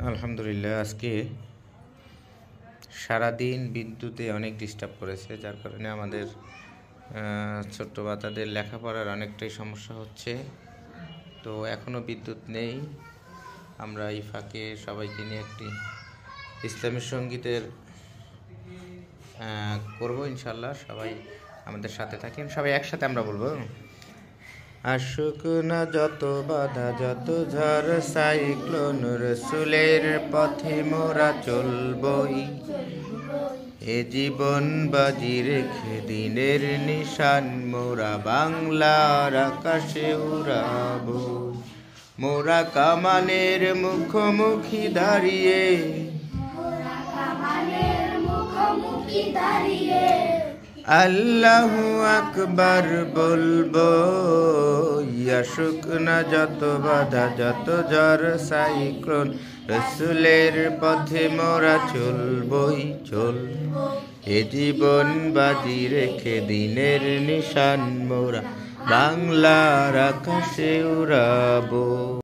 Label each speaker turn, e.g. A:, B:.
A: আলহামদুলিল্লাহ, আজকে সারাদিন বিদ্যুতে অনেক ডিস্টার্ব করেছে, যার কারণে আমাদের ছোট্ট বাচ্চাদের লেখাপড়ার অনেকটাই সমস্যা হচ্ছে। তো এখনও বিদ্যুৎ নেই। আমরা এই ফাঁকে সবাইকে নিয়ে একটি ইসলামী সঙ্গীতের করবো ইনশাল্লাহ। সবাই আমাদের সাথে থাকেন, সবাই একসাথে আমরা বলবো। আসুক না যত বাধা, যত ঝড় সাইক্লোন, রসুলের পথে মোরা চলবই। এ জীবন বাজি রেখে দিনের নিশান মোরা বাংলার আকাশে উড়াবো। মোরা কামানের মুখোমুখি দাঁড়িয়ে, আল্লাহু আকবার বলবো। আসুক না যত বাধা, যত ঝড় সাইক্লোন, রসুলের পথে মোরা চলবই চল। এ জীবন বাজি রেখে দিনের নিশান মোরা বাংলার আকাশে উড়াবো।